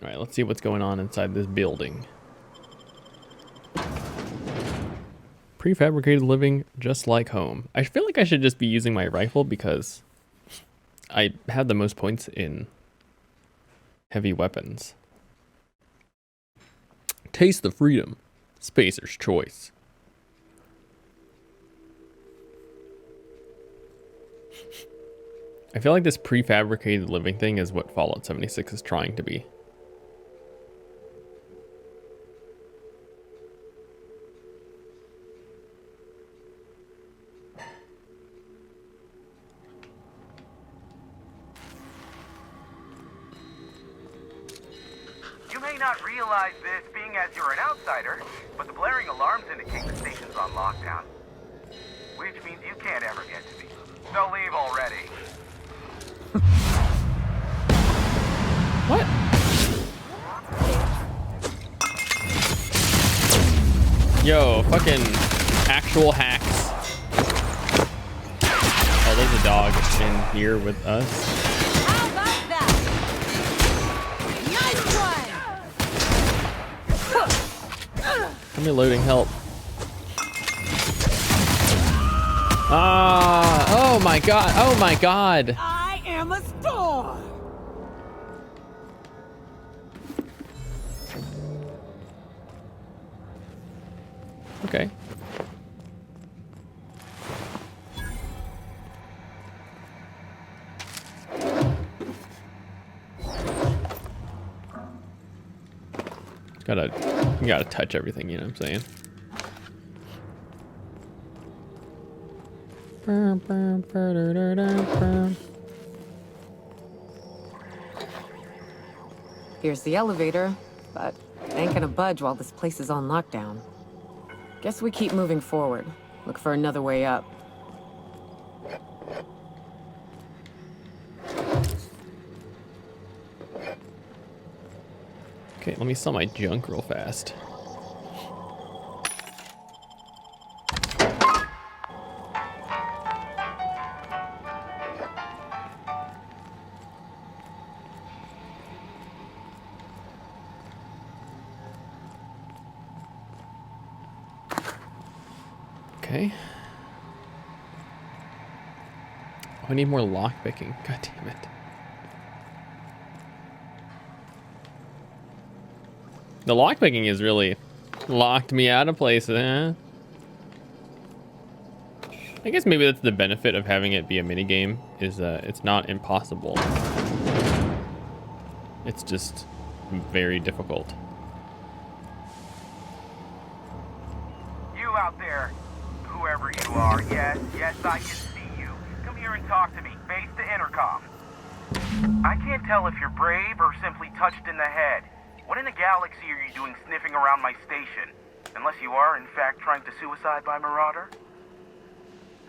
All right, let's see what's going on inside this building. Prefabricated living, just like home. I feel like I should just be using my rifle because I have the most points in heavy weapons. Taste the freedom. Spacer's choice. I feel like this prefabricated living thing is what Fallout 76 is trying to be. You may not realize this, being as you're an outsider, but the blaring alarms indicate the station's on lockdown. Which means you can't ever get to me. So leave already. What? Yo, fucking actual hacks. Oh, there's a dog in here with us. How about that? Nice one! Let me loading help. Ah, oh my god, oh my god. I am a storm! Okay. You gotta touch everything, you know what I'm saying? Here's the elevator, but it ain't gonna budge while this place is on lockdown. Guess we keep moving forward. Look for another way up. Okay, let me sell my junk real fast. Okay. Oh, I need more lockpicking. God damn it. The lockpicking has really locked me out of places, huh? I guess maybe that's the benefit of having it be a minigame, is it's not impossible. It's just very difficult. You out there, whoever you are, yes, I can see you. Come here and talk to me, face to intercom. I can't tell if you're brave or simply touched in the head. What in the galaxy are you doing sniffing around my station? Unless you are, in fact, trying to suicide by Marauder?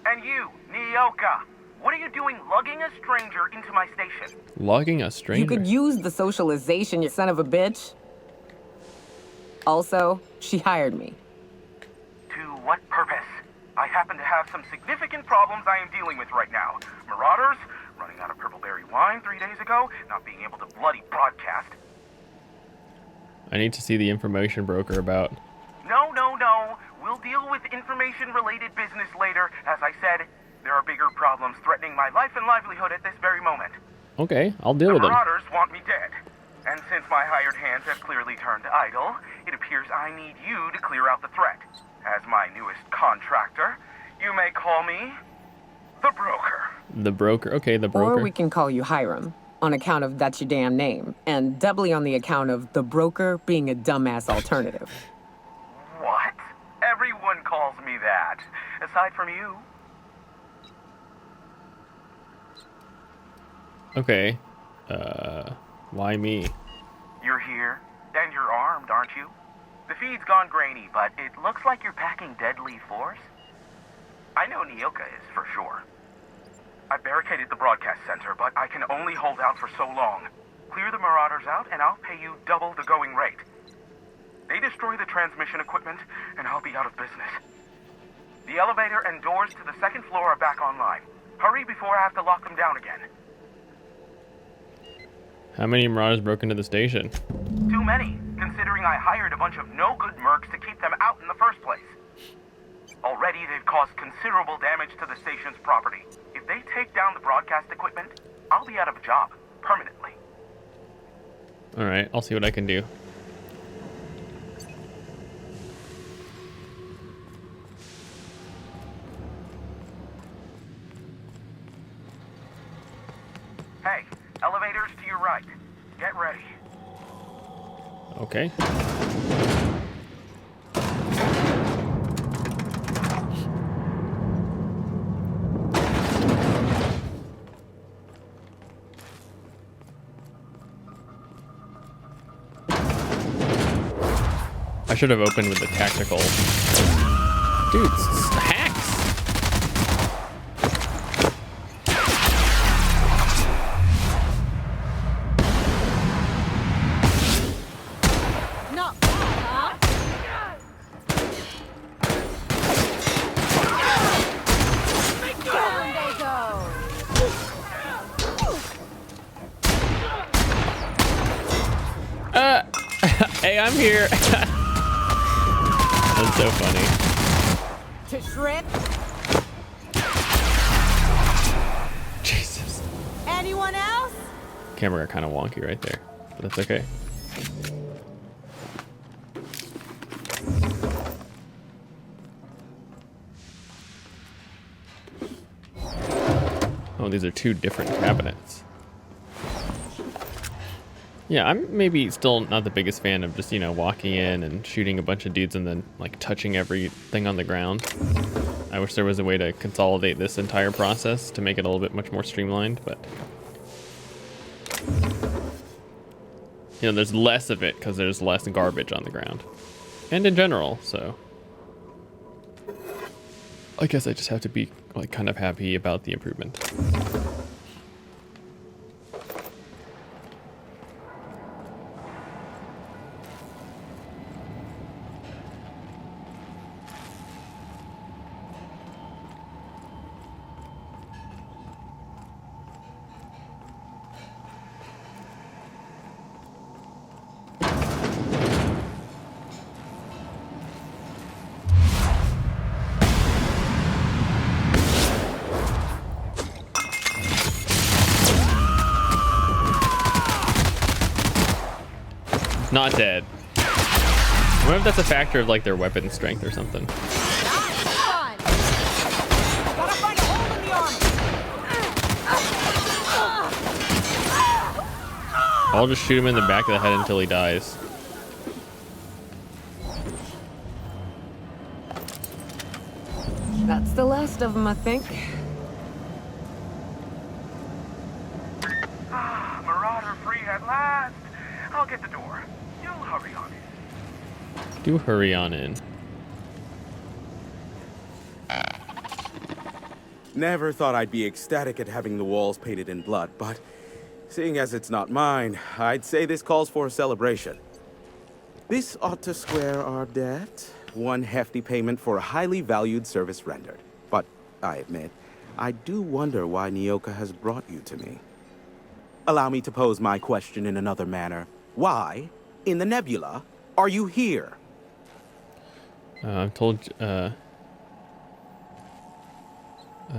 And you, Nyoka, what are you doing lugging a stranger into my station? Lugging a stranger? You could use the socialization, you son of a bitch. Also, she hired me. To what purpose? I happen to have some significant problems I am dealing with right now. Marauders, running out of purple berry wine 3 days ago, not being able to bloody broadcast. I need to see the information broker about. No. We'll deal with information-related business later. As I said, there are bigger problems threatening my life and livelihood at this very moment. Okay, I'll deal with The them. Marauders want me dead. And since my hired hands have clearly turned idle, it appears I need you to clear out the threat. As my newest contractor, you may call me the Broker. The broker. Okay, the broker. Or we can call you Hiram, on account of that's your damn name, and doubly on the account of the broker being a dumbass alternative. What? Everyone calls me that. Aside from you. Okay. Why me? You're here, and you're armed, aren't you? The feed's gone grainy, but it looks like you're packing deadly force. I know Nyoka is, for sure. I barricaded the broadcast center, but I can only hold out for so long. Clear the Marauders out, and I'll pay you double the going rate. They destroy the transmission equipment, and I'll be out of business. The elevator and doors to the second floor are back online. Hurry before I have to lock them down again. How many Marauders broke into the station? Too many, considering I hired a bunch of no-good mercs to keep them out in the first place. Already, they've caused considerable damage to the station's property. If they take down the broadcast equipment, I'll be out of a job, permanently. Alright, I'll see what I can do. Hey, elevators to your right. Get ready. Okay. I should have opened with the tactical. Dude, hacks! Not bad, huh? Down they go. Hey, I'm here! That's so funny. To shrimp. Jesus. Anyone else? Camera got kind of wonky right there, but that's okay. Oh, these are two different cabinets. Yeah, I'm maybe still not the biggest fan of just, you know, walking in and shooting a bunch of dudes and then, like, touching everything on the ground. I wish there was a way to consolidate this entire process to make it a little bit much more streamlined, but... You know, there's less of it because there's less garbage on the ground. And in general, so... I guess I just have to be, like, kind of happy about the improvement. Not dead. I wonder if that's a factor of like their weapon strength or something. Fun. Gotta find a hole in the armor. I'll just shoot him in the back of the head until he dies. That's the last of them, I think. Marauder free at last. I'll get the door. You'll hurry on in. Do hurry on in. Never thought I'd be ecstatic at having the walls painted in blood, but seeing as it's not mine, I'd say this calls for a celebration. This ought to square our debt. One hefty payment for a highly valued service rendered. But I admit, I do wonder why Nyoka has brought you to me. Allow me to pose my question in another manner. Why, in the nebula, are you here? I told you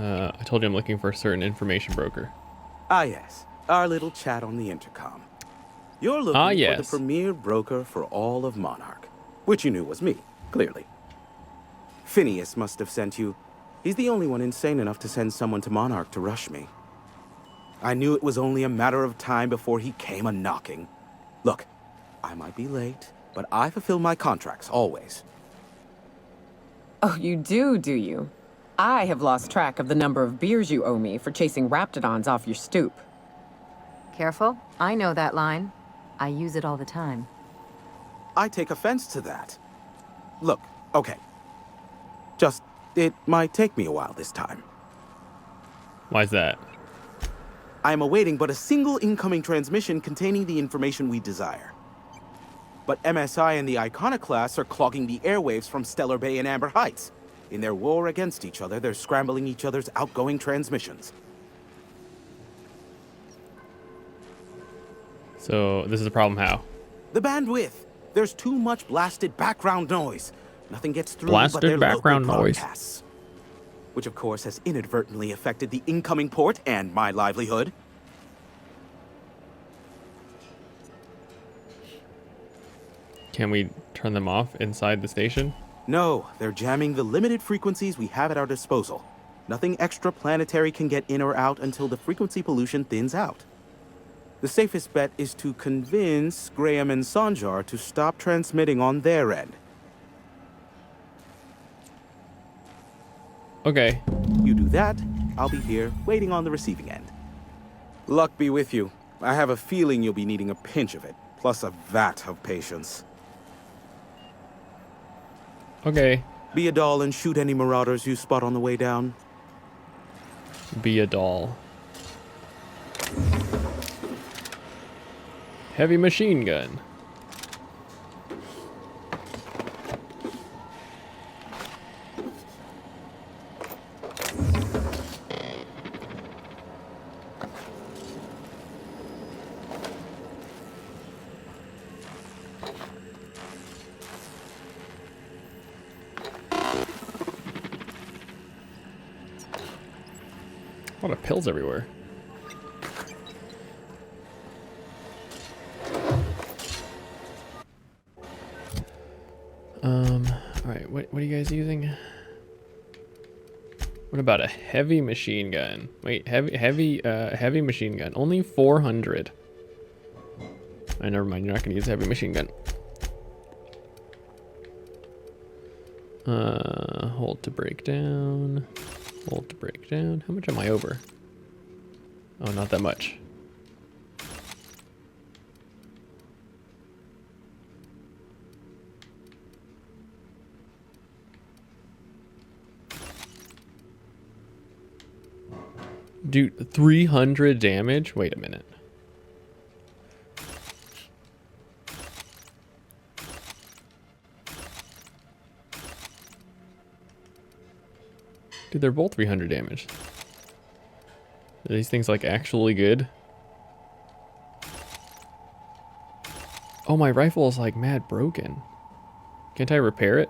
I'm looking for a certain information broker. Ah, yes. Our little chat on the intercom. You're looking for the yes. premier broker for all of Monarch, which you knew was me, clearly. Phineas must have sent you. He's the only one insane enough to send someone to Monarch to rush me. I knew it was only a matter of time before he came a-knocking. Look, I might be late, but I fulfill my contracts, always. Oh, you do you? I have lost track of the number of beers you owe me for chasing raptidons off your stoop. Careful. I know that line. I use it all the time. I take offense to that. Look, okay. Just, it might take me a while this time. Why's that? I am awaiting but a single incoming transmission containing the information we desire. But MSI and the Iconoclasts are clogging the airwaves from Stellar Bay and Amber Heights. In their war against each other, they're scrambling each other's outgoing transmissions. So this is a problem how? The bandwidth. There's too much blasted background noise. Nothing gets through but Blasted their background local noise. broadcasts. Which of course has inadvertently affected the incoming port and my livelihood. Can we turn them off inside the station? No, they're jamming the limited frequencies we have at our disposal. Nothing extraplanetary can get in or out until the frequency pollution thins out. The safest bet is to convince Graham and Sanjar to stop transmitting on their end. Okay. You do that, I'll be here waiting on the receiving end. Luck be with you. I have a feeling you'll be needing a pinch of it, plus a vat of patience. Okay. Be a doll and shoot any marauders you spot on the way down. Be a doll. Heavy machine gun. A lot of pills everywhere. All right, what are you guys using? What about a heavy machine gun? Wait, heavy machine gun. Only 400. Never mind. You're not gonna use a heavy machine gun. Hold to break down. Hold to break down. How much am I over? Oh, not that much. Dude, 300 damage? Wait a minute. Dude, they're both 300 damage. Are these things like actually good? Oh, my rifle is like mad broken. Can't I repair it?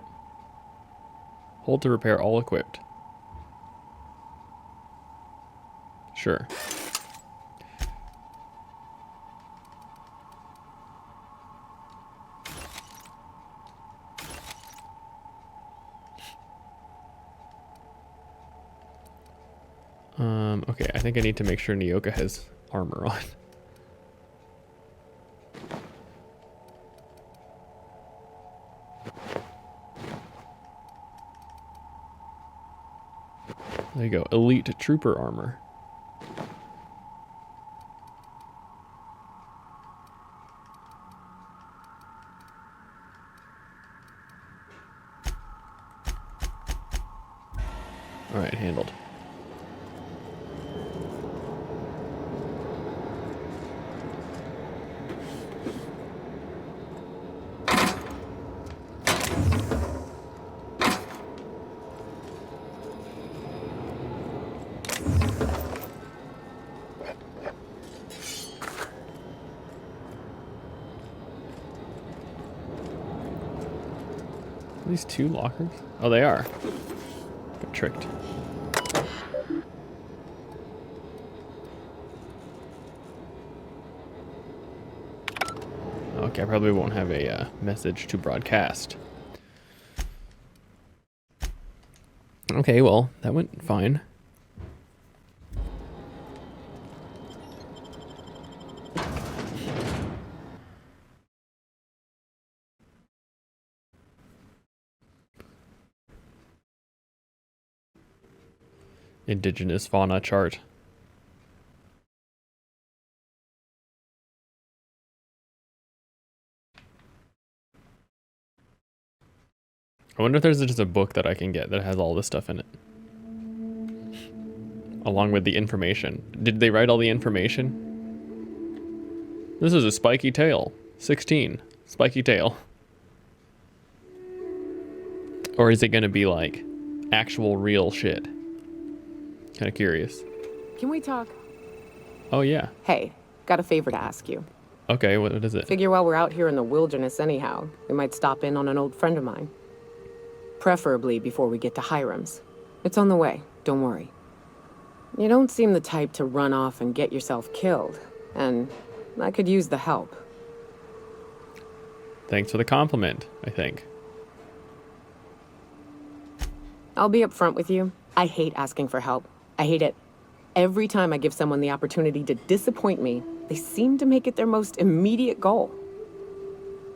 Hold to repair all equipped. Sure. Okay, I think I need to make sure Nyoka has armor on. There you go, elite trooper armor. All right, handled. Are these two lockers? Oh, they are. Got tricked. Okay, I probably won't have a message to broadcast. Okay, well, that went fine. Indigenous fauna chart. I wonder if there's just a book that I can get that has all this stuff in it. Along with the information. Did they write all the information? This is a spiky tail. 16. Spiky tail. Or is it going to be like actual real shit? Kind of curious. Can we talk? Oh, yeah. Hey, got a favor to ask you. Okay, what is it? Figure while we're out here in the wilderness anyhow, we might stop in on an old friend of mine. Preferably before we get to Hiram's. It's on the way, don't worry. You don't seem the type to run off and get yourself killed, and I could use the help. Thanks for the compliment, I think. I'll be upfront with you. I hate asking for help. I hate it. Every time I give someone the opportunity to disappoint me, they seem to make it their most immediate goal.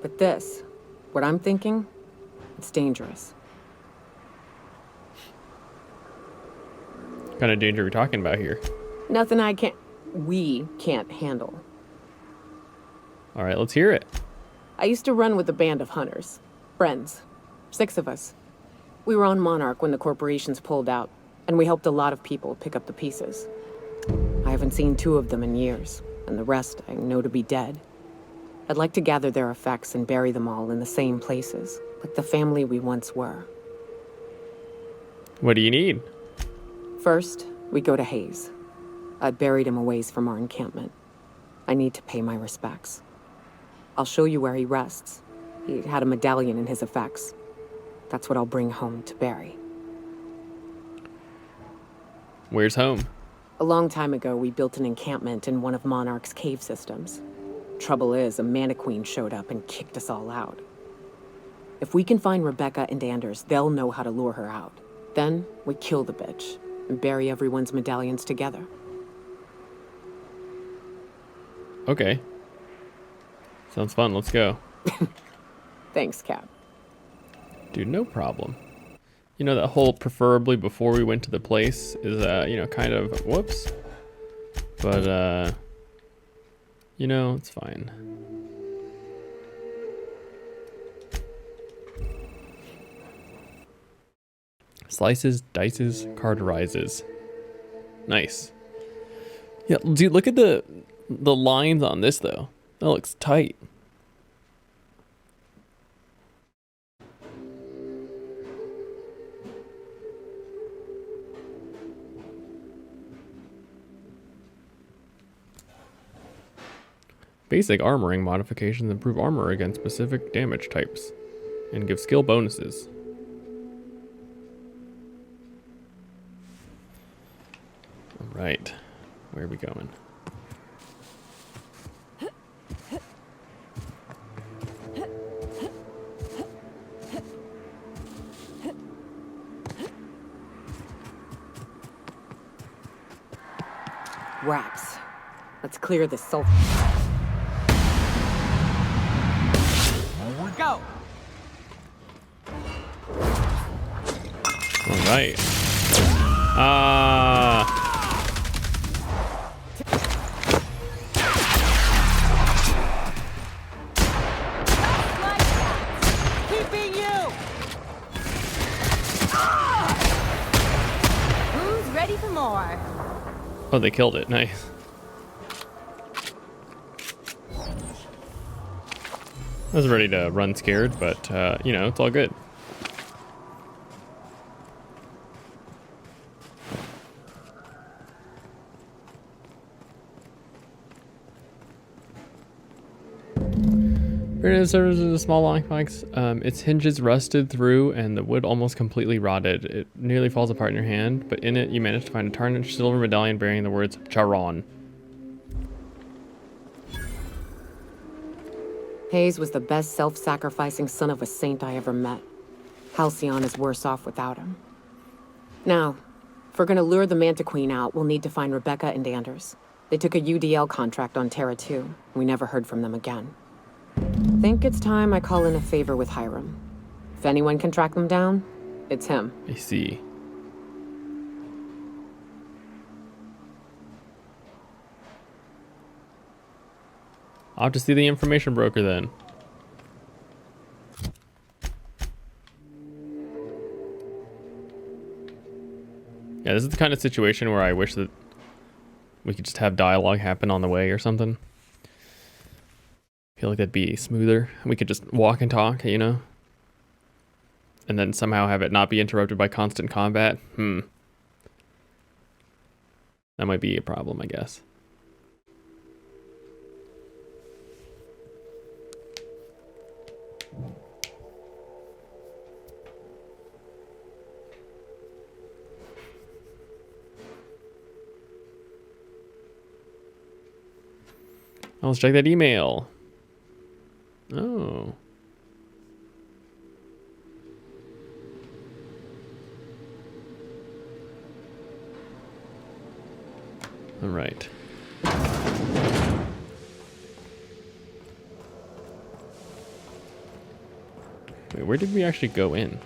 But this, what I'm thinking, it's dangerous. What kind of danger are we talking about here? Nothing we can't handle. All right, let's hear it. I used to run with a band of hunters. Friends. 6 of us. We were on Monarch when the corporations pulled out, and we helped a lot of people pick up the pieces. I haven't seen 2 of them in years, and the rest I know to be dead. I'd like to gather their effects and bury them all in the same places, like the family we once were. What do you need? First, we go to Hayes. I buried him a ways from our encampment. I need to pay my respects. I'll show you where he rests. He had a medallion in his effects. That's what I'll bring home to Barry. Where's home? A long time ago, we built an encampment in one of Monarch's cave systems. Trouble is, a Mantiqueen showed up and kicked us all out. If we can find Rebecca and Anders, they'll know how to lure her out. Then, we kill the bitch and bury everyone's medallions together. Okay. Sounds fun, let's go. Thanks, Cap. Dude, no problem. You know, that whole preferably before we went to the place is, you know, kind of, whoops. But, you know, it's fine. Slices, dices, carterizes. Nice. Yeah, dude, look at the lines on this, though. That looks tight. Basic armoring modifications improve armor against specific damage types and give skill bonuses. Alright, where are we going? Raps. Let's clear this sulfur. Go! Alright. Keeping you! Who's ready for more? Oh, they killed it. Nice. I was ready to run scared, but, you know, it's all good. Granted, serves as a small long box. Its hinges rusted through and the wood almost completely rotted. It nearly falls apart in your hand, but in it you manage to find a tarnished silver medallion bearing the words Charon. Hayes was the best self-sacrificing son of a saint I ever met. Halcyon is worse off without him. Now, if we're gonna lure the Mantiqueen out, we'll need to find Rebecca and Anders. They took a UDL contract on Terra 2. We never heard from them again. Think it's time I call in a favor with Hiram. If anyone can track them down, it's him. I see. I'll have to see the information broker then. Yeah, this is the kind of situation where I wish that we could just have dialogue happen on the way or something. I feel like that'd be smoother. We could just walk and talk, you know? And then somehow have it not be interrupted by constant combat. That might be a problem, I guess. let's check that email. Oh. All right. Wait, where did we actually go in?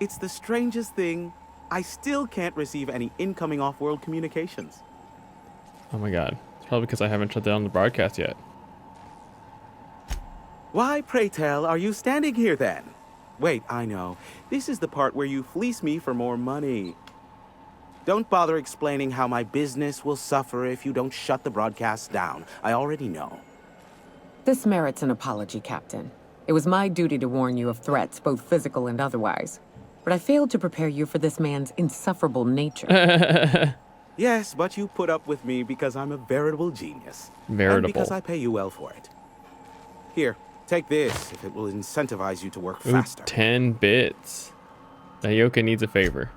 It's the strangest thing. I still can't receive any incoming off-world communications. Oh my god. It's probably because I haven't shut down the broadcast yet. Why, pray tell, are you standing here then? Wait, I know. This is the part where you fleece me for more money. Don't bother explaining how my business will suffer if you don't shut the broadcast down. I already know. This merits an apology, Captain. It was my duty to warn you of threats, both physical and otherwise. But I failed to prepare you for this man's insufferable nature. Yes, but you put up with me because I'm a veritable genius. Veritable. And because I pay you well for it. Here, take this if it will incentivize you to work Ooh, faster. 10 bits. Nayoka needs a favor.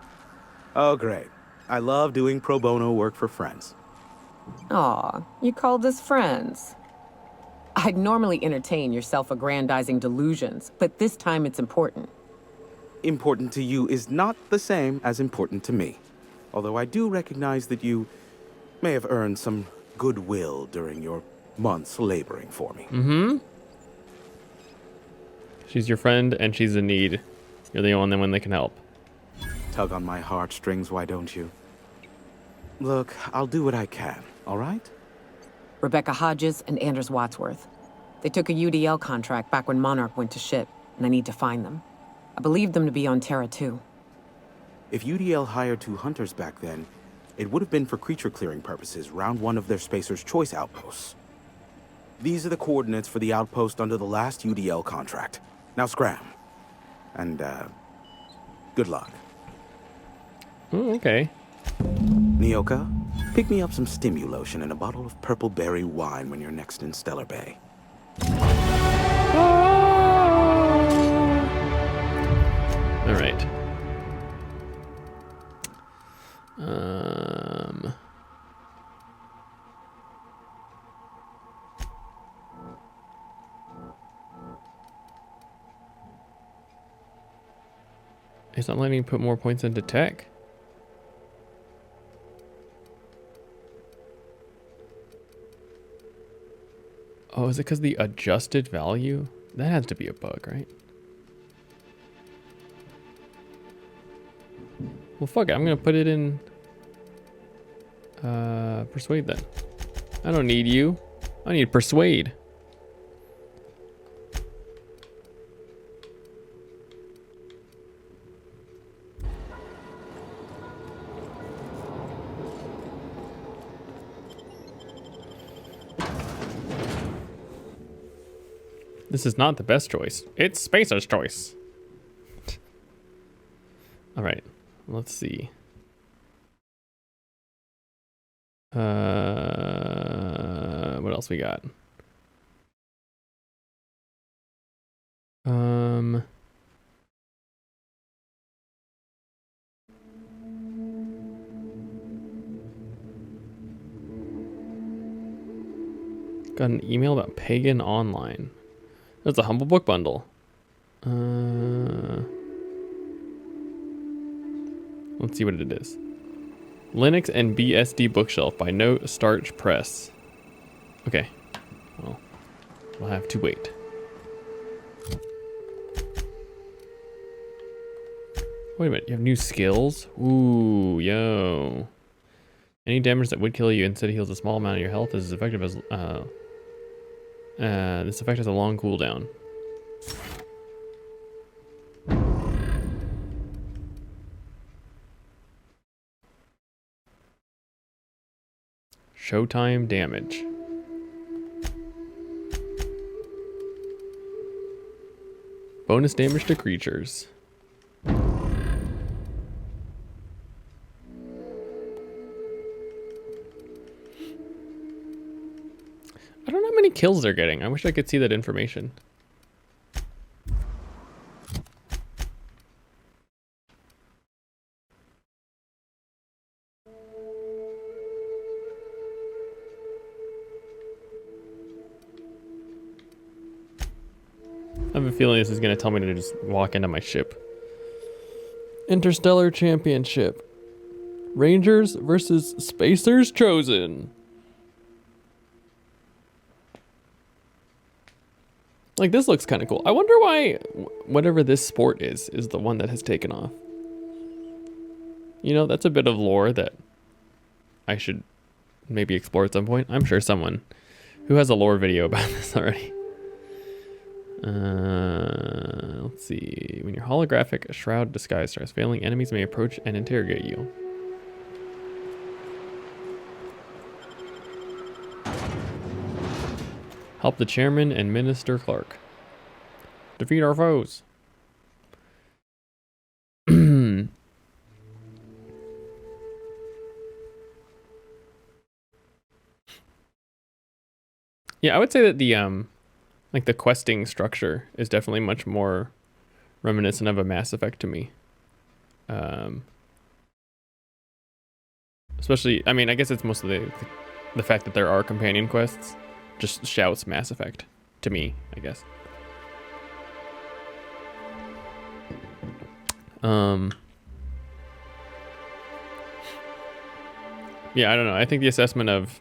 Oh, great. I love doing pro bono work for friends. Aw, you called us friends. I'd normally entertain your self-aggrandizing delusions, but this time it's important. Important to you is not the same as important to me. Although I do recognize that you may have earned some goodwill during your months laboring for me. Mm-hmm. She's your friend and she's in need. You're the only one that can help. Tug on my heartstrings, why don't you? Look, I'll do what I can, all right? Rebecca Hodges and Anders Wadsworth. They took a UDL contract back when Monarch went to shit, and I need to find them. I believe them to be on Terra 2. If UDL hired 2 hunters back then, it would have been for creature clearing purposes, round 1 of their Spacer's Choice outposts. These are the coordinates for the outpost under the last UDL contract. Now scram. And, good luck. Oh, okay. Nyoka, pick me up some Stimulotion and a bottle of purple berry wine when you're next in Stellar Bay. All right. It's not letting me put more points into tech. Oh, is it because the adjusted value? That has to be a bug, right? Well, fuck it. I'm going to put it in Persuade then. I don't need you. I need Persuade. This is not the best choice. It's Spacer's choice. All right, let's see. What else we got? Got an email about Pagan Online. That's a Humble Book Bundle. Let's see what it is. Linux and BSD Bookshelf by No Starch Press. Okay. Well, we'll have to wait. Wait a minute, you have new skills? Ooh, yo. Any damage that would kill you instead heals a small amount of your health is as effective as this effect has a long cooldown. Showtime damage. Bonus damage to creatures. kills they're getting. I wish I could see that information. I have a feeling this is going to tell me to just walk into my ship. Interstellar Championship. Rangers versus Spacers Chosen. Like, this looks kind of cool. I wonder why whatever this sport is the one that has taken off. You know, that's a bit of lore that I should maybe explore at some point. I'm sure someone who has a lore video about this already. Let's see. When your holographic shroud disguise starts failing, enemies may approach and interrogate you. Help the chairman and Minister Clark. Defeat our foes. Yeah, I would say that the like the questing structure is definitely much more reminiscent of a Mass Effect to me. Especially, I mean, I guess it's mostly the fact that there are companion quests just shouts Mass Effect to me, I guess. Yeah, I don't know. I think the assessment of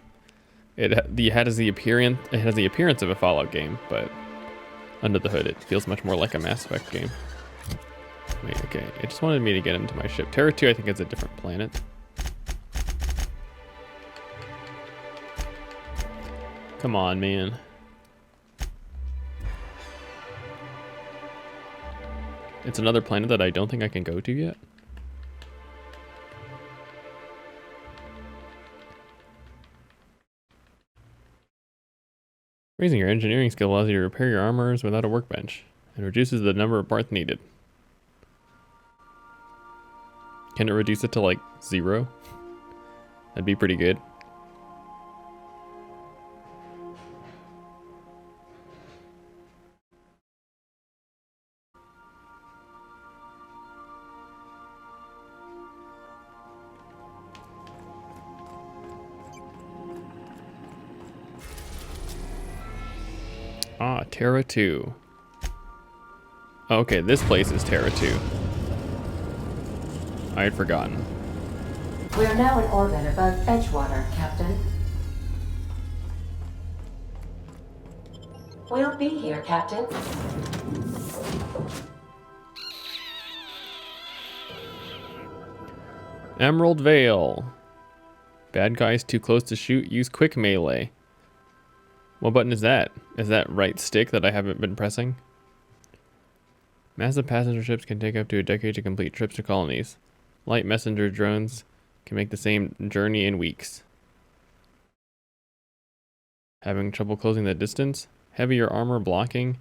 it has the appearance of a Fallout game, but under the hood, it feels much more like a Mass Effect game. Wait, okay. It just wanted me to get into my ship. Terra 2, I think, is a different planet. Come on, man. It's another planet that I don't think I can go to yet. Raising your engineering skill allows you to repair your armors without a workbench and reduces the number of parts needed. Can it reduce it to like 0? That'd be pretty good. Ah, Terra 2. Okay, this place is Terra 2. I had forgotten. We are now in orbit above Edgewater, Captain. We'll be here, Captain. Emerald Vale. Bad guys too close to shoot, use quick melee. What button is that? Is that right stick that I haven't been pressing? Massive passenger ships can take up to a decade to complete trips to colonies. Light messenger drones can make the same journey in weeks. Having trouble closing the distance? Heavier armor blocking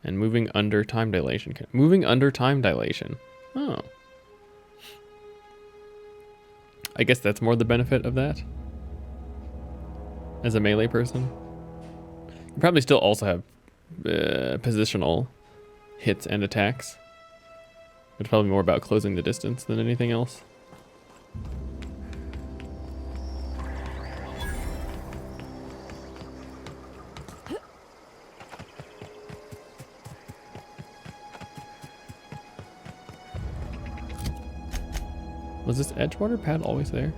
and moving under time dilation. Moving under time dilation. Oh. I guess that's more the benefit of that. As a melee person. You probably still also have positional hits and attacks. It's probably more about closing the distance than anything else. Was this Edgewater pad always there?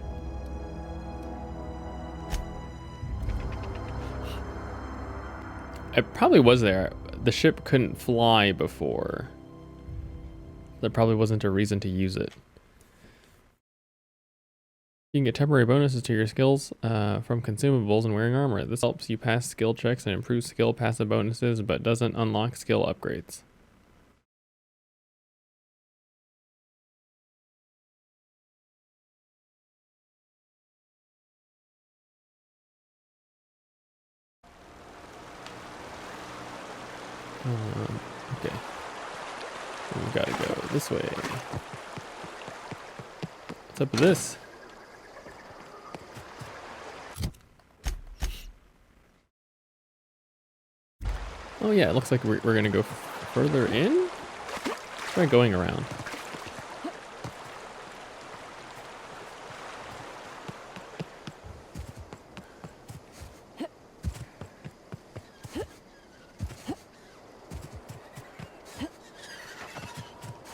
It probably was there. The ship couldn't fly before. There probably wasn't a reason to use it. You can get temporary bonuses to your skills from consumables and wearing armor. This helps you pass skill checks and improves skill passive bonuses, but doesn't unlock skill upgrades. Okay. We gotta go this way. What's up with this? Oh yeah, it looks like we're gonna go further in. Try going around.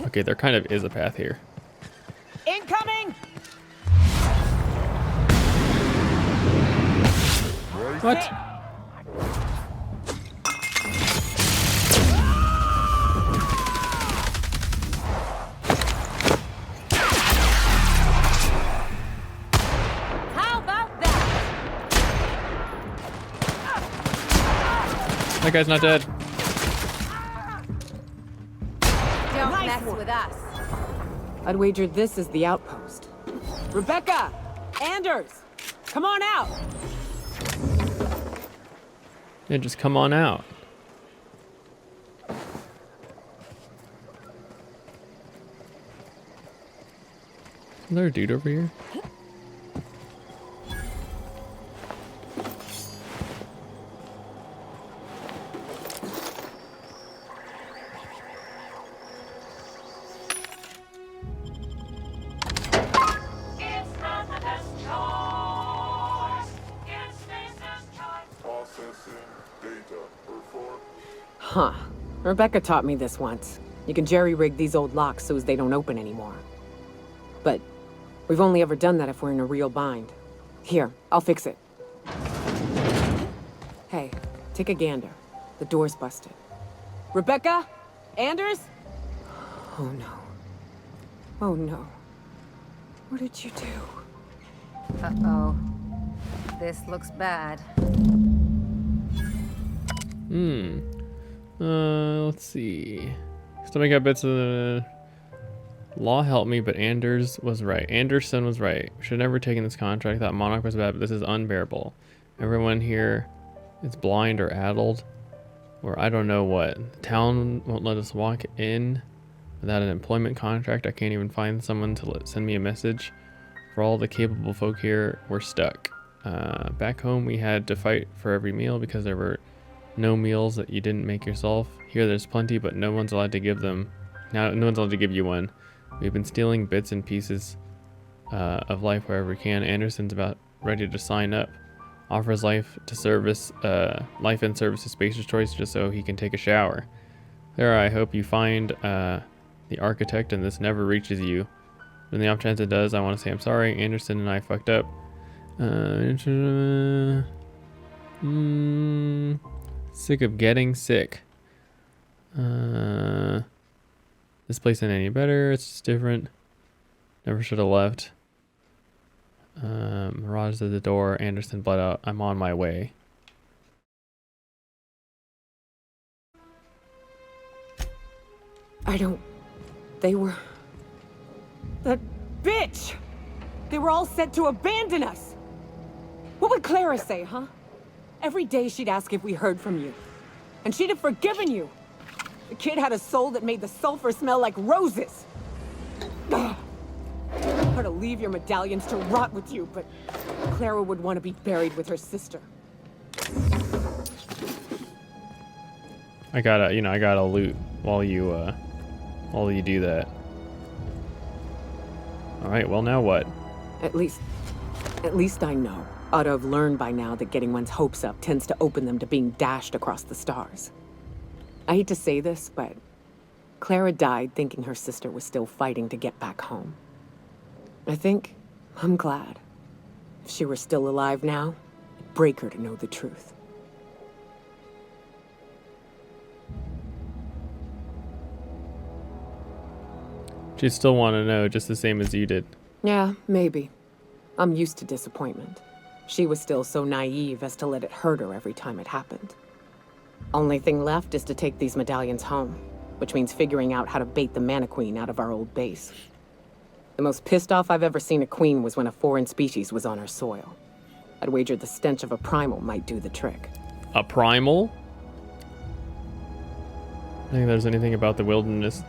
Okay, there kind of is a path here. Incoming! What? How about that? That guy's not dead. Don't Nice mess one. with us. I'd wager this is the outpost. Rebecca! Anders! Come on out! Yeah, just come on out. Is there a dude over here? Huh. Rebecca taught me this once. You can jerry-rig these old locks so as they don't open anymore. But we've only ever done that if we're in a real bind. Here, I'll fix it. Hey, take a gander. The door's busted. Rebecca? Anders? Oh no. Oh no. What did you do? Uh-oh. This looks bad. Let's see. Still got bits of the law helped me, but Anders was right. Anderson was right. Should have never taken this contract. Thought Monarch was bad, but this is unbearable. Everyone here is blind or addled, or I don't know what. The town won't let us walk in without an employment contract. I can't even find someone to send me a message. For all the capable folk here, we're stuck. Back home, we had to fight for every meal because there were no meals that you didn't make yourself. Here, there's plenty, but no one's allowed to give them. Now, no one's allowed to give you one. We've been stealing bits and pieces of life wherever we can. Anderson's about ready to sign up. Offers life and service to Spacer's Choice just so he can take a shower. There, I hope you find the architect and this never reaches you. When the off chance it does, I want to say I'm sorry. Anderson and I fucked up. Sick of getting sick. This place ain't any better. It's just different. Never should have left. Mirage at the door. Anderson bled out. I'm on my way. They were... That bitch! They were all set to abandon us! What would Clara say, huh? Every day she'd ask if we heard from you. And she'd have forgiven you. The kid had a soul that made the sulfur smell like roses. Ugh. Or to leave your medallions to rot with you, but Clara would want to be buried with her sister. I gotta loot while you do that. Alright, well now what? At least I know. Ought to have learned by now that getting one's hopes up tends to open them to being dashed across the stars. I hate to say this, but Clara died thinking her sister was still fighting to get back home. I think I'm glad. If she were still alive now, it'd break her to know the truth. She'd still want to know just the same as you did. Yeah, maybe. I'm used to disappointment. She was still so naive as to let it hurt her every time it happened. Only thing left is to take these medallions home, which means figuring out how to bait the Mantiqueen out of our old base. The most pissed off I've ever seen a queen was when a foreign species was on her soil. I'd wager the stench of a primal might do the trick. A primal? I think there's anything about the wilderness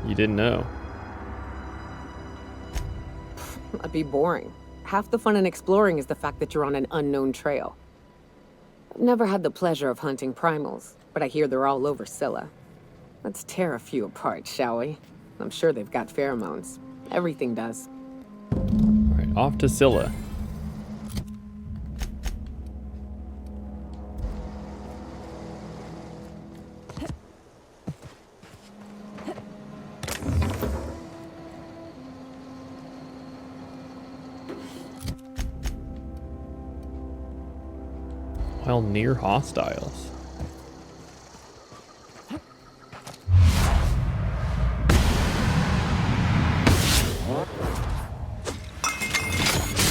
you didn't know. That'd be boring. Half the fun in exploring is the fact that you're on an unknown trail. I've never had the pleasure of hunting primals, but I hear they're all over Scylla. Let's tear a few apart, shall we? I'm sure they've got pheromones. Everything does. All right, off to Scylla. While near hostiles.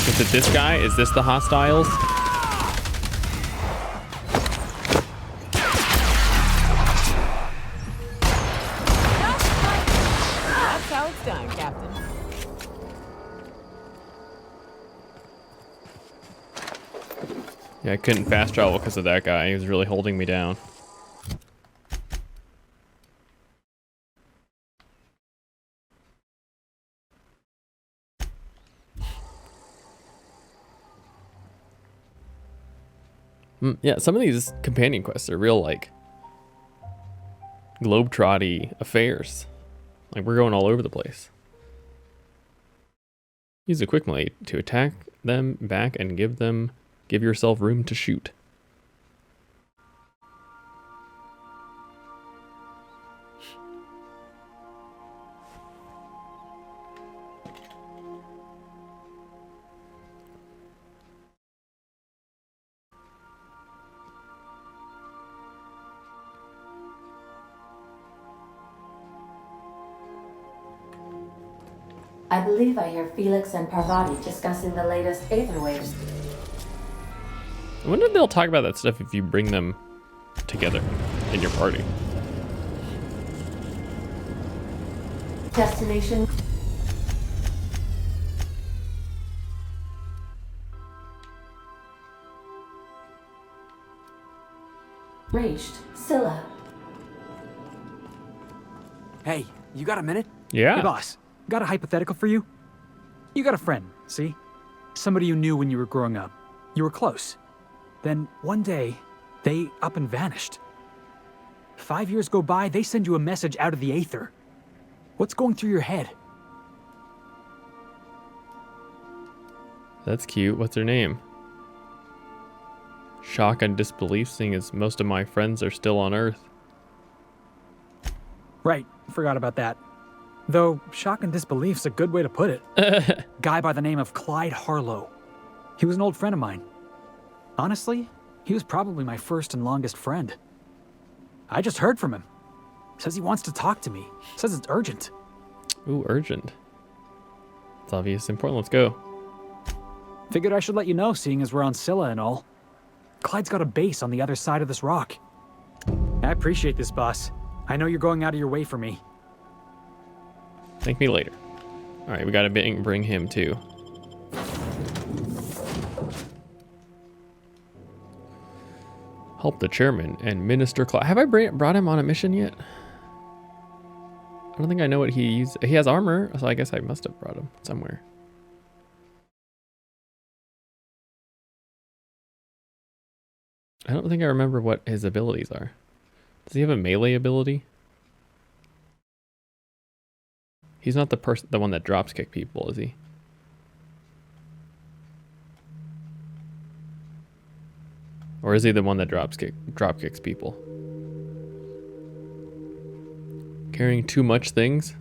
Is it this guy? Is this the hostiles? That's how it's done, Captain. Yeah, I couldn't fast travel because of that guy. He was really holding me down. Yeah, some of these companion quests are real, like, globe-trotty affairs. Like, we're going all over the place. Use a quick melee to attack them back and give yourself room to shoot. I believe I hear Felix and Parvati discussing the latest Aether waves. I wonder if they'll talk about that stuff if you bring them together in your party. Destination. Reached Scylla. Hey, you got a minute? Yeah. Hey, boss. Got a hypothetical for you? You got a friend, see? Somebody you knew when you were growing up. You were close. Then one day, they up and vanished. 5 years go by, they send you a message out of the Aether. What's going through your head? That's cute. What's her name? Shock and disbelief, seeing as most of my friends are still on Earth. Right, forgot about that. Though, shock and disbelief's a good way to put it. Guy by the name of Clyde Harlow. He was an old friend of mine. Honestly, he was probably my first and longest friend. I just heard from him. Says he wants to talk to me. Says it's urgent. Ooh, urgent. It's obvious. Important. Let's go. Figured I should let you know, seeing as we're on Scylla and all. Clyde's got a base on the other side of this rock. I appreciate this, boss. I know you're going out of your way for me. Thank me later. All right, we gotta bring him too. Help the chairman and Minister Clyde. Have I brought him on a mission yet? I don't think I know what he uses. He has armor, so I guess I must have brought him somewhere. I don't think I remember what his abilities are. Does he have a melee ability? He's not the one that drops kick people, is he? Or is he the one that drop kicks people? Carrying too much things?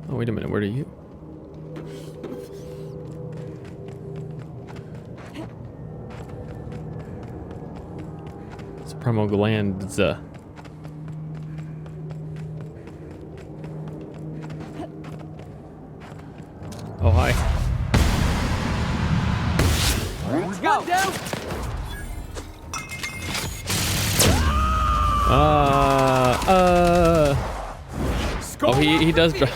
Oh, wait a minute, where are you? Supremo glands. Oh, hi. Let's go! Oh, he does drop.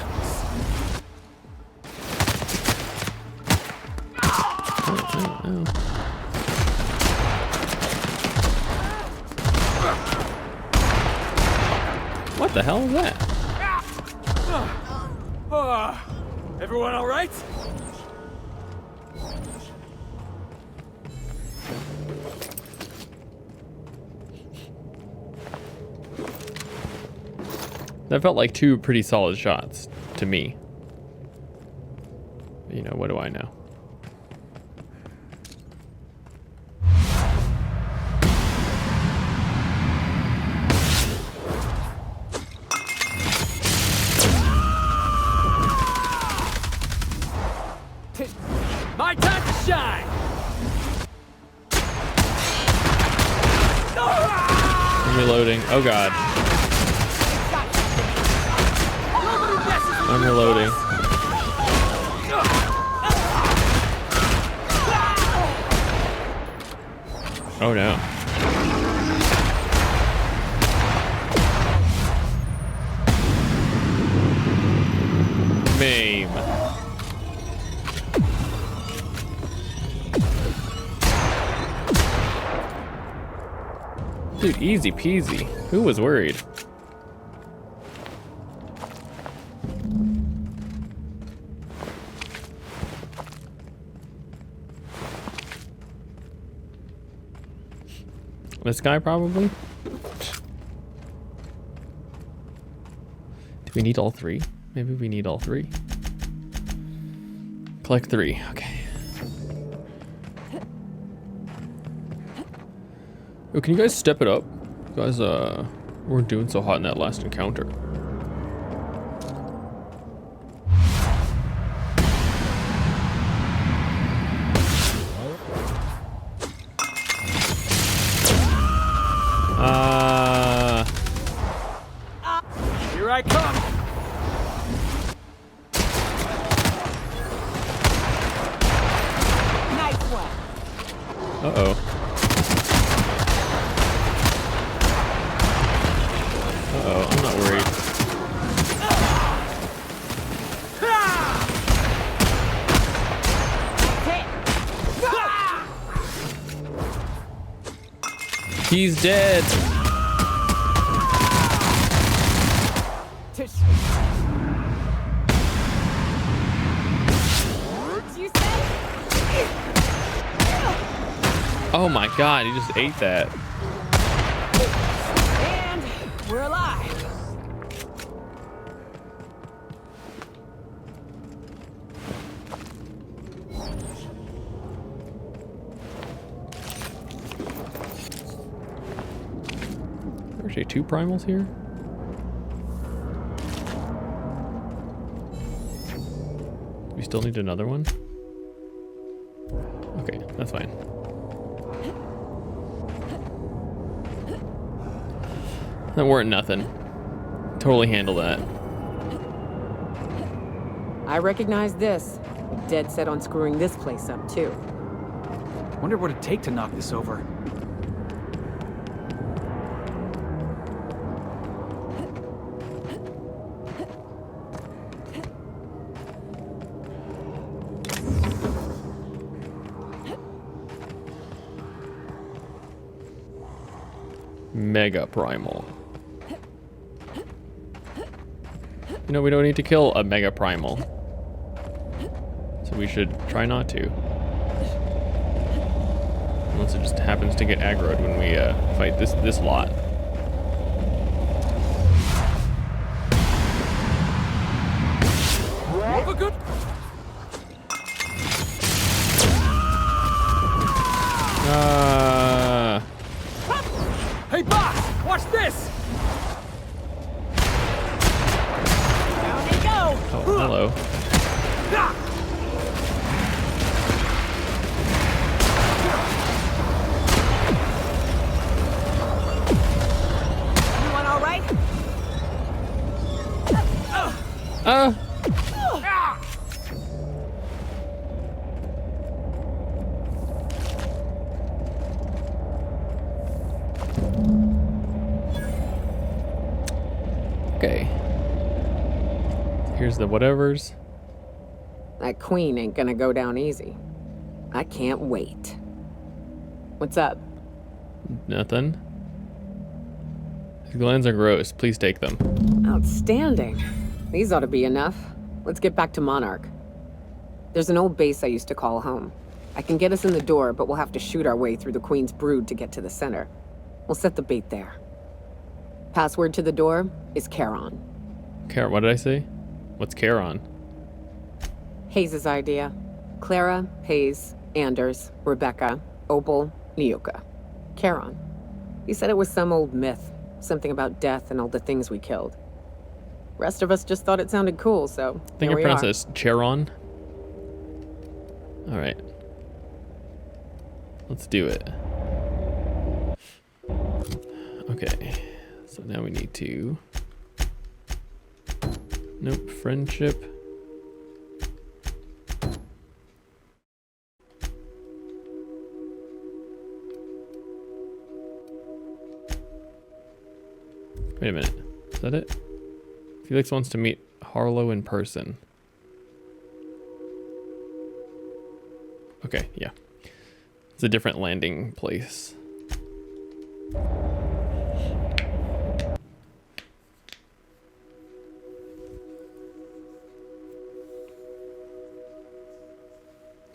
What the hell is that? Everyone all right? That felt like two pretty solid shots to me. You know, what do I know? My time to shine! I'm reloading. Oh god. I'm reloading. Oh no. Mame. Dude, easy peasy. Who was worried? This guy probably? Do we need all three? Maybe we need all three. Collect 3, okay. Yo, can you guys step it up? You guys, weren't doing so hot in that last encounter. Here I come! Nice one. Uh-oh. Uh-oh, I'm not worried. He's dead. Oh my god, he just ate that. And we're alive. There's actually 2 primals here. We still need another one? Okay, that's fine. That weren't nothing. Totally handle that. I recognize this. Dead set on screwing this place up, too. Wonder what it'd take to knock this over. Mega Primal. You know, we don't need to kill a Mega Primal. So we should try not to. Unless it just happens to get aggroed when we fight this lot. Over good. Hey boss, watch this! Down they go. Oh, hello. Everyone all right? Okay. Here's the whatevers. That queen ain't gonna go down easy. I can't wait. What's up? Nothing. These glands are gross. Please take them. Outstanding. These ought to be enough. Let's get back to Monarch. There's an old base I used to call home. I can get us in the door, but we'll have to shoot our way through the Queen's brood to get to the center. We'll set the bait there. Password to the door is Charon. What did I say? What's Charon? Hayes' idea. Clara, Hayes, Anders, Rebecca, Opal, Niuka. Charon. He said it was some old myth. Something about death and all the things we killed. Rest of us just thought it sounded cool, so I think I pronounced this Charon. Alright. Let's do it. Okay. So now we need to... Nope, friendship. Wait a minute. Is that it? Felix wants to meet Harlow in person. Okay, yeah. It's a different landing place.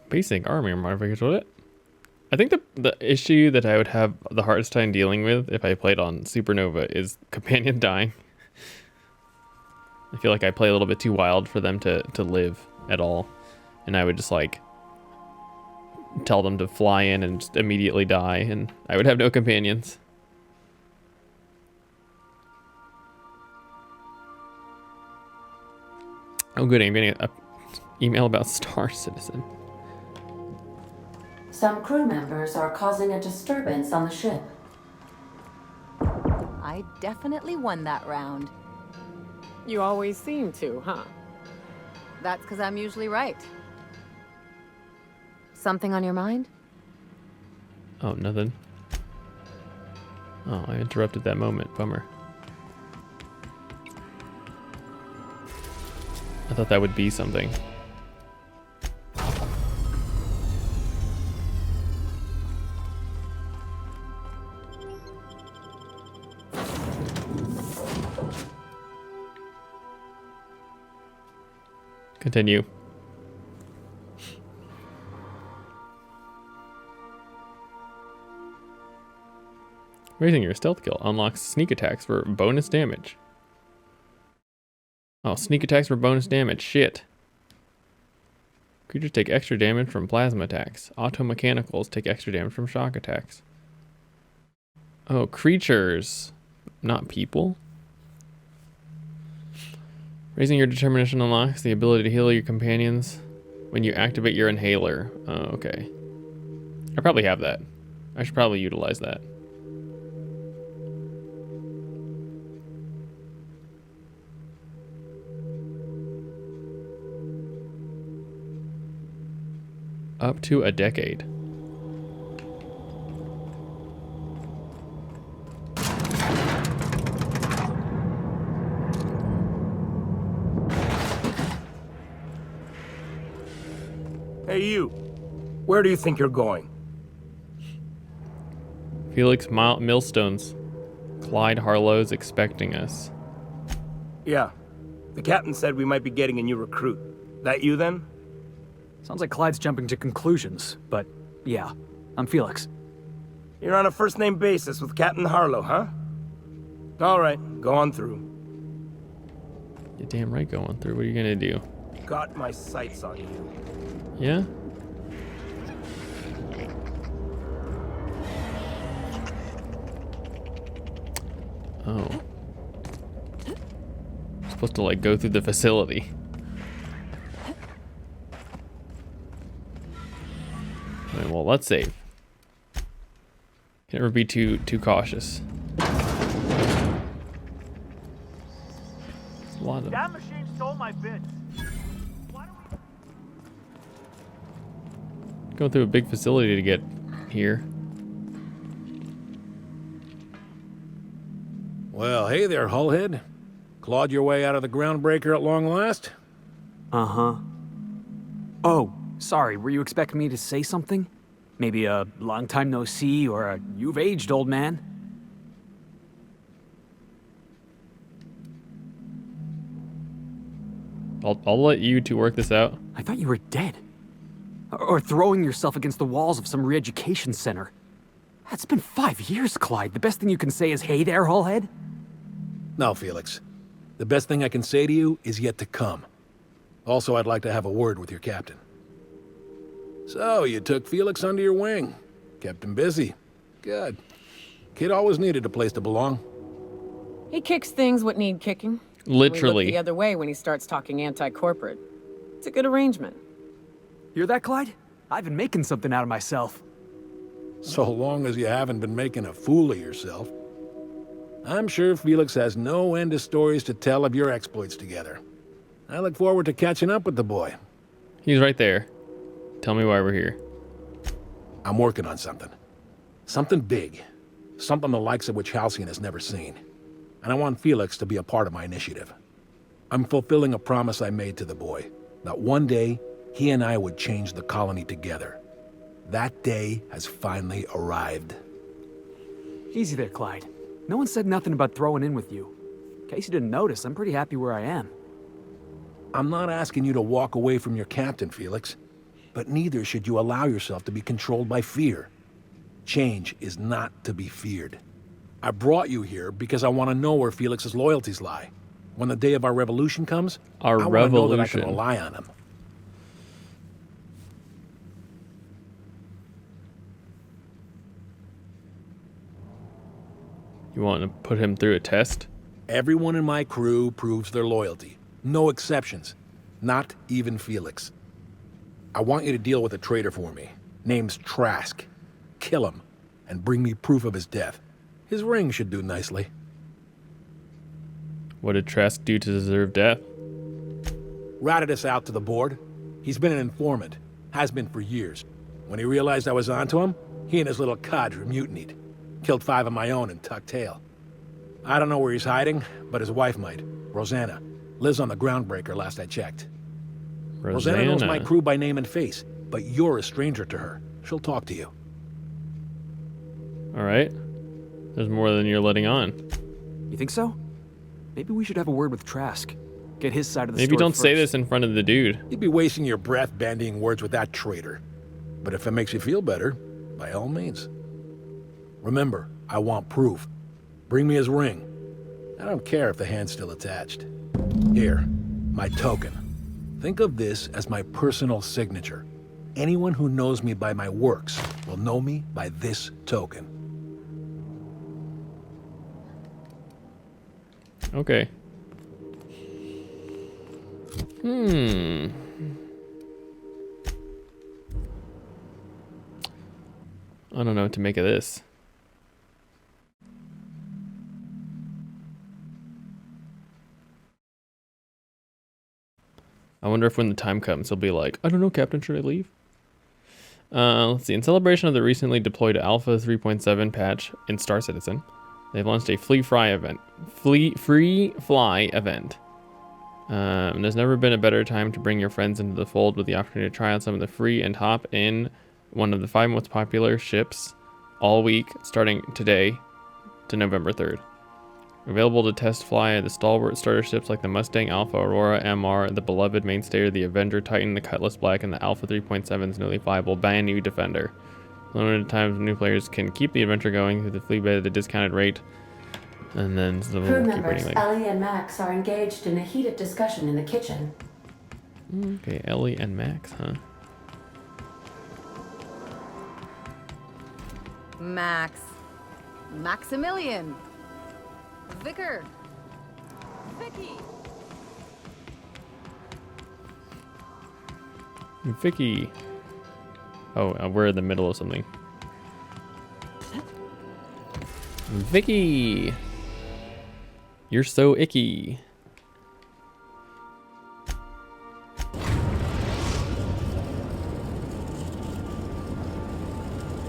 Basic army modifiers, what it? I think the issue that I would have the hardest time dealing with if I played on Supernova is companion dying. I feel like I play a little bit too wild for them to live at all. And I would just like tell them to fly in and just immediately die, and I would have no companions. Oh good, I'm getting an email about Star Citizen. Some crew members are causing a disturbance on the ship. I definitely won that round. You always seem to, huh? That's because I'm usually right. Something on your mind? Oh, nothing. Oh, I interrupted that moment. Bummer. I thought that would be something. Continue. Raising your stealth kill unlocks sneak attacks for bonus damage. Oh, sneak attacks for bonus damage. Shit. Creatures take extra damage from plasma attacks. Automechanicals take extra damage from shock attacks. Oh, creatures, not people. Raising your determination unlocks the ability to heal your companions when you activate your inhaler. Oh, okay. I probably have that. I should probably utilize that. Up to a decade. Hey, you. Where do you think you're going? Felix Millstones. Clyde Harlow's expecting us. Yeah. The captain said we might be getting a new recruit. That you, then? Sounds like Clyde's jumping to conclusions, but yeah, I'm Felix. You're on a first-name basis with Captain Harlow, huh? All right, go on through. You're damn right going through. What are you gonna do? Got my sights on you. Yeah? Oh. I'm supposed to like go through the facility. Alright, well, let's save. Can never be too cautious. A lot of That machine stole my bits. going through a big facility to get here. Well, hey there, Hullhead. Clawed your way out of the groundbreaker at long last? Uh-huh. Oh, sorry, were you expecting me to say something? Maybe a long time no see or a you've aged, old man? I'll let you two work this out. I thought you were dead. Or throwing yourself against the walls of some re-education center. It's been 5 years, Clyde. The best thing you can say is, hey there, Hullhead? No, Felix. The best thing I can say to you is yet to come. Also, I'd like to have a word with your captain. So, you took Felix under your wing. Kept him busy. Good. Kid always needed a place to belong. He kicks things what need kicking. We Literally. look the other way when he starts talking anti-corporate. It's a good arrangement. Hear that, Clyde? I've been making something out of myself. So long as you haven't been making a fool of yourself. I'm sure Felix has no end of stories to tell of your exploits together. I look forward to catching up with the boy. He's right there. Tell me why we're here. I'm working on something. Something big. Something the likes of which Halcyon has never seen. And I want Felix to be a part of my initiative. I'm fulfilling a promise I made to the boy, that one day he and I would change the colony together. That day has finally arrived. Easy there, Clyde. No one said nothing about throwing in with you. In case you didn't notice, I'm pretty happy where I am. I'm not asking you to walk away from your captain, Felix. But neither should you allow yourself to be controlled by fear. Change is not to be feared. I brought you here because I want to know where Felix's loyalties lie. When the day of our revolution comes, I want to know that I can rely on him. You want to put him through a test? Everyone in my crew proves their loyalty. No exceptions. Not even Felix. I want you to deal with a traitor for me. Name's Trask. Kill him, and bring me proof of his death. His ring should do nicely. What did Trask do to deserve death? Ratted us out to the board. He's been an informant. Has been for years. When he realized I was onto him, he and his little cadre mutinied. Killed 5 of my own and tucked tail. I don't know where he's hiding, but his wife might. Rosanna. Lives on the groundbreaker last I checked. Rosanna knows my crew by name and face, but you're a stranger to her. She'll talk to you. All right. There's more than you're letting on. You think so? Maybe we should have a word with Trask. Get his side of the story Maybe don't first. say this in front of the dude. You'd be wasting your breath bandying words with that traitor. But if it makes you feel better, by all means. Remember, I want proof. Bring me his ring. I don't care if the hand's still attached. Here, my token. Think of this as my personal signature. Anyone who knows me by my works will know me by this token. Okay. I don't know what to make of this. I wonder if when the time comes, he'll be like, I don't know, Captain, should I leave? Let's see. In celebration of the recently deployed Alpha 3.7 patch in Star Citizen, they've launched a free fly event. There's never been a better time to bring your friends into the fold with the opportunity to try out some of the free and hop in one of the 5 most popular ships all week, starting today to November 3rd. Available to test fly the stalwart starter ships like the Mustang, Alpha, Aurora, MR, the beloved mainstay, the Avenger, Titan, the Cutlass Black, and the Alpha 3.7's newly viable brand new Defender. Limited times new players can keep the adventure going through the free beta at a discounted rate. And then so Crew we'll keep members reading Ellie and Max are engaged in a heated discussion in the kitchen. Okay, Ellie and Max, huh? Max. Maximilian. Vicar. Vicky! Vicky. Oh, we're in the middle of something. Vicky! You're so icky.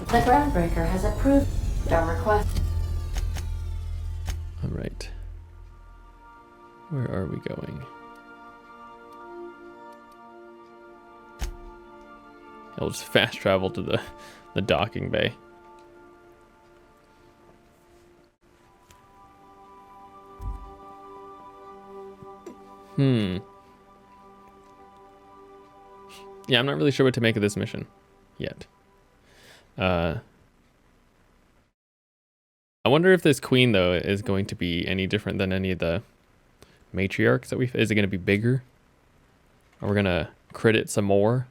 The Groundbreaker has approved our request. All right. Where are we going? I'll just fast travel to the docking bay. Yeah, I'm not really sure what to make of this mission yet. I wonder if this queen, though, is going to be any different than any of the matriarchs that is it going to be bigger? Are we going to crit it some more?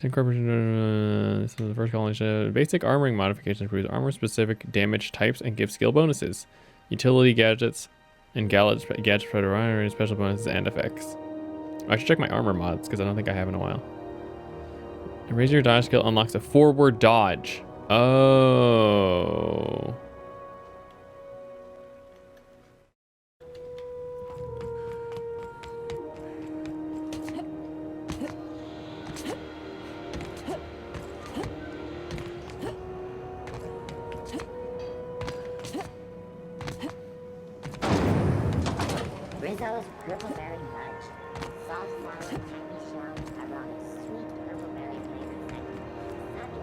Incorporation, this is the first colony. Basic armoring modifications improves armor-specific damage types and gives skill bonuses. Utility gadgets and gadgets provide special bonuses and effects. I should check my armor mods because I don't think I have in a while. Raise your dodge skill unlocks a forward dodge. Oh. Rizzo's Purple Berry Fudge. Soft, sour, candy shell, ironic, sweet purple berry flavored second.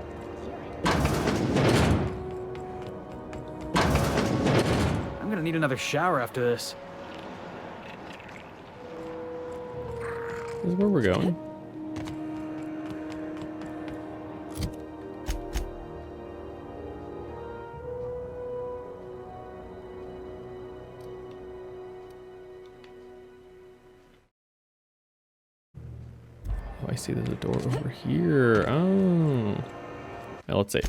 I'm gonna need another shower after this. This is where we're going. Oh, I see there's a door over here. Oh. Now let's see.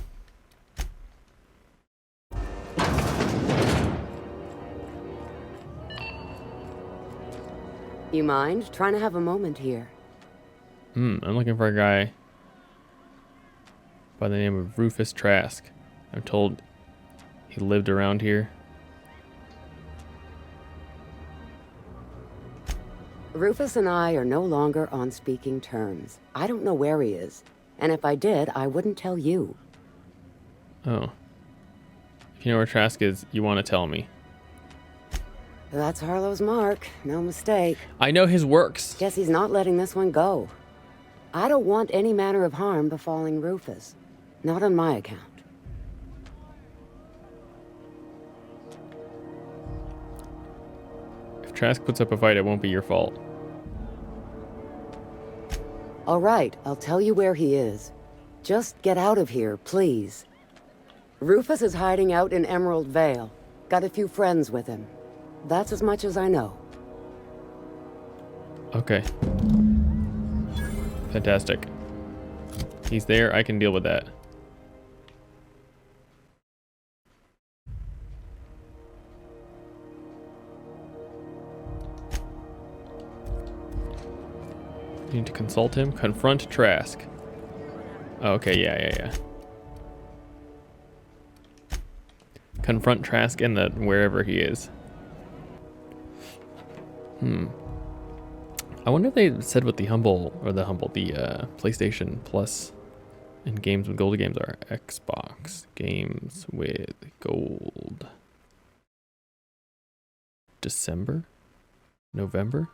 You mind? Trying to have a moment here. I'm looking for a guy by the name of Rufus Trask. I'm told he lived around here. Rufus and I are no longer on speaking terms. I don't know where he is. And if I did, I wouldn't tell you. Oh. If you know where Trask is, you want to tell me. That's Harlow's mark. No mistake. I know his works. Guess he's not letting this one go. I don't want any manner of harm befalling Rufus. Not on my account. If Trask puts up a fight, it won't be your fault. All right, I'll tell you where he is. Just get out of here, please. Rufus is hiding out in Emerald Vale. Got a few friends with him. That's as much as I know. Okay. Fantastic. He's there, I can deal with that. You need to consult him. Confront Trask. Oh, okay, yeah. Confront Trask in the wherever he is. I wonder if they said what the PlayStation Plus and games with gold games are. Xbox games with gold. December? November?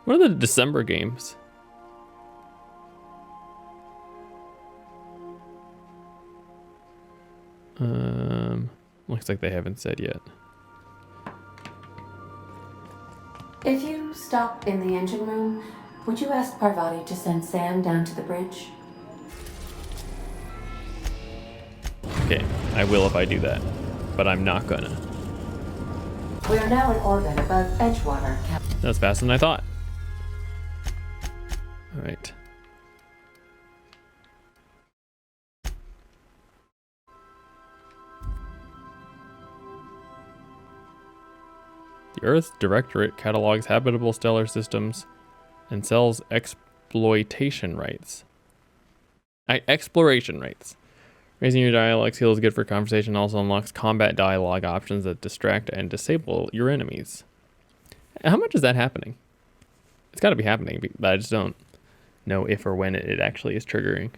What are the December games? Looks like they haven't said yet. If you stop in the engine room, would you ask Parvati to send Sam down to the bridge? Okay, I will if I do that, but I'm not gonna. We are now in orbit above Edgewater, Captain. That's faster than I thought. All right. The Earth Directorate catalogs habitable stellar systems and sells exploitation rights. Exploration rights. Raising your dialogue skill is good for conversation, also unlocks combat dialogue options that distract and disable your enemies. How much is that happening? It's got to be happening, but I just don't know if or when it actually is triggering.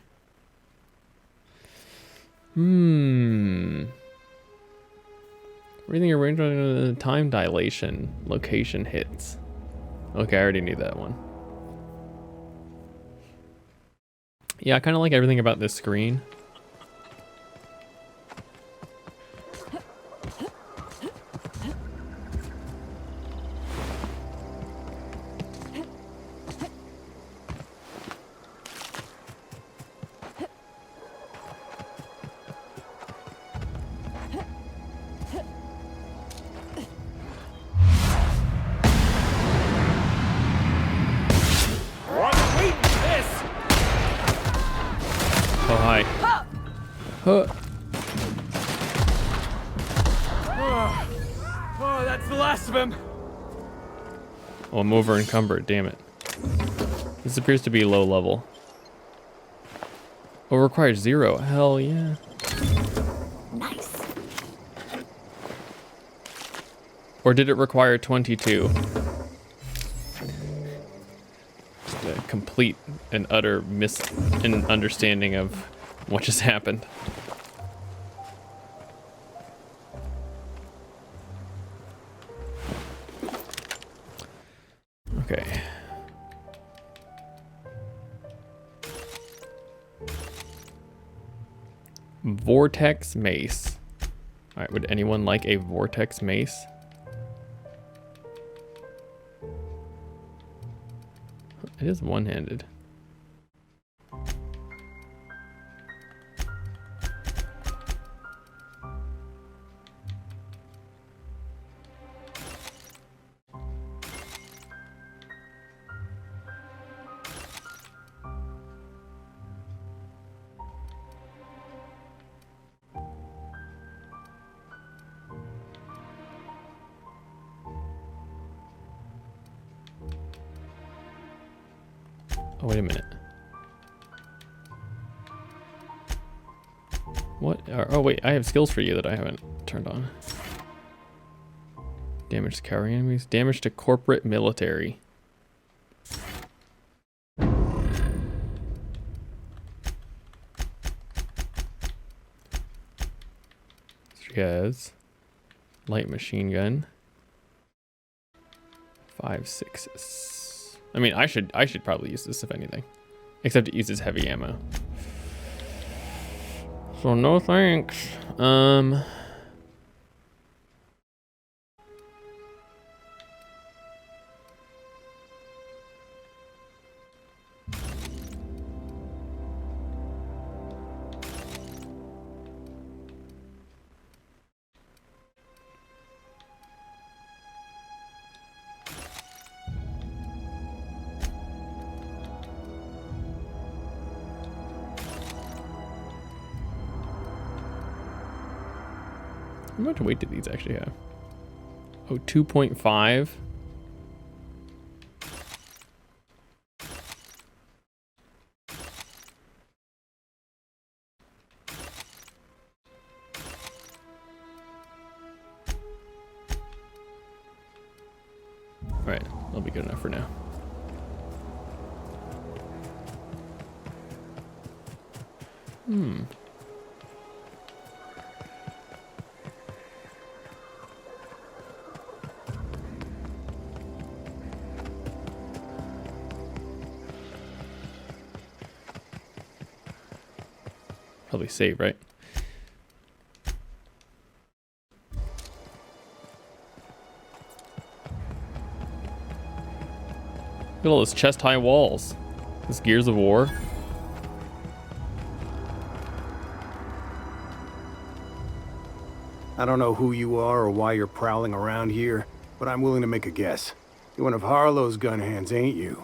Everything arranged on the time dilation. Location hits. Okay, I already knew that one. Yeah, I kind of like everything about this screen. Oh, hi. Oh, that's the last of him. Oh, I'm over encumbered, damn it. This appears to be low level. Oh, requires 0. Hell yeah. Nice. Or did it require 22? Just a complete and utter misunderstanding of what just happened. Okay. Vortex mace. All right, would anyone like a vortex mace? It is one-handed. Oh, wait a minute. What? Oh, wait, I have skills for you that I haven't turned on. Damage to carry enemies. Damage to corporate military. She has light machine gun. 5, 6. I mean, I should probably use this if anything, except it uses heavy ammo. So no thanks. How much weight do these actually have? Oh, 2.5. All right, that'll be good enough for now. Probably save, right? Look at all those chest-high walls. This Gears of War. I don't know who you are or why you're prowling around here, but I'm willing to make a guess. You're one of Harlow's gun hands, ain't you?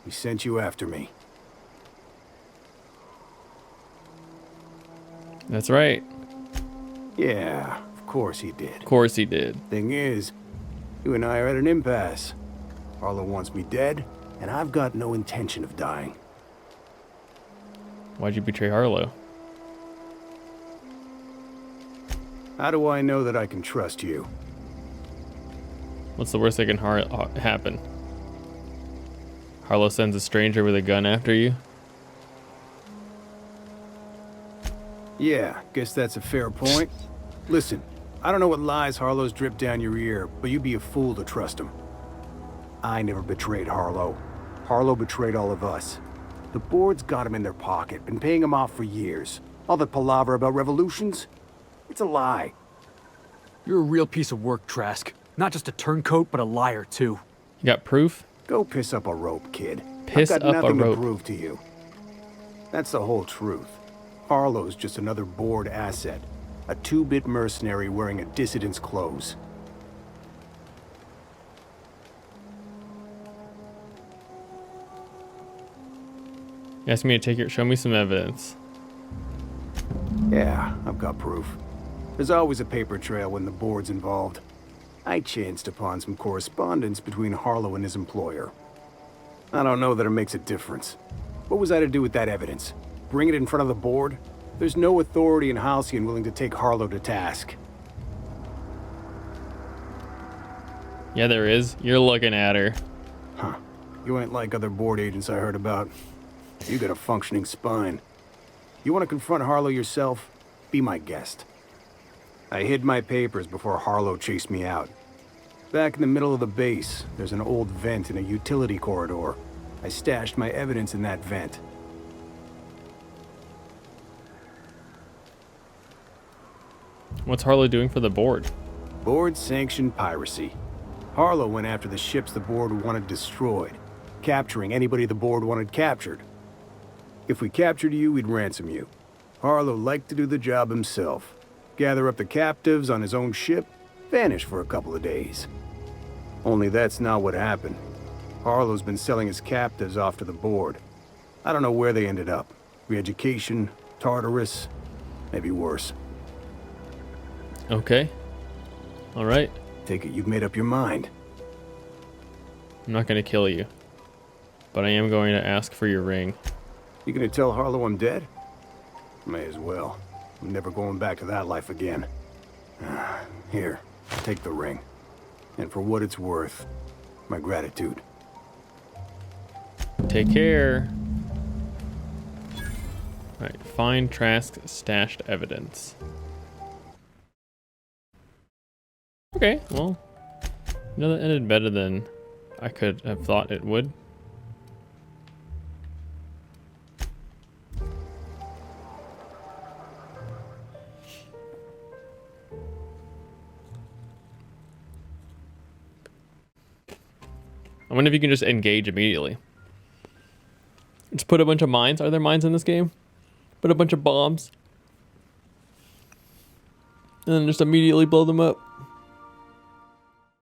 He sent you after me. That's right. Yeah, of course he did. Of course he did. Thing is, you and I are at an impasse. Harlow wants me dead, and I've got no intention of dying. Why'd you betray Harlow? How do I know that I can trust you? What's the worst that can happen? Harlow sends a stranger with a gun after you? Yeah, guess that's a fair point. Listen, I don't know what lies Harlow's dripped down your ear, but you'd be a fool to trust him. I never betrayed Harlow. Harlow betrayed all of us. The board's got him in their pocket, been paying him off for years. All that palaver about revolutions? It's a lie. You're a real piece of work, Trask. Not just a turncoat, but a liar, too. You got proof? Go piss up a rope, kid. Piss I've got up a nothing rope. to prove to you. That's the whole truth. Harlow's just another board asset. A two-bit mercenary wearing a dissident's clothes. You asked me to take your, show me some evidence. Yeah, I've got proof. There's always a paper trail when the board's involved. I chanced upon some correspondence between Harlow and his employer. I don't know that it makes a difference. What was I to do with that evidence? Bring it in front of the board? There's no authority in Halcyon willing to take Harlow to task. Yeah, there is. You're looking at her. Huh. You ain't like other board agents I heard about. You got a functioning spine. You want to confront Harlow yourself? Be my guest. I hid my papers before Harlow chased me out. Back in the middle of the base, there's an old vent in a utility corridor. I stashed my evidence in that vent. What's Harlow doing for the board? Board-sanctioned piracy. Harlow went after the ships the board wanted destroyed, capturing anybody the board wanted captured. If we captured you, we'd ransom you. Harlow liked to do the job himself. Gather up the captives on his own ship, vanish for a couple of days. Only that's not what happened. Harlow's been selling his captives off to the board. I don't know where they ended up. Re-education, Tartarus, maybe worse. Okay. All right. Take it you've made up your mind. I'm not going to kill you, but I am going to ask for your ring. You gonna tell Harlow I'm dead? May as well. I'm never going back to that life again. Here, take the ring. And for what it's worth, my gratitude. Take care. Alright, find Trask's stashed evidence. Okay, well, you know, that ended better than I could have thought it would. I wonder if you can just engage immediately. Just put a bunch of mines. Are there mines in this game? Put a bunch of bombs. And then just immediately blow them up.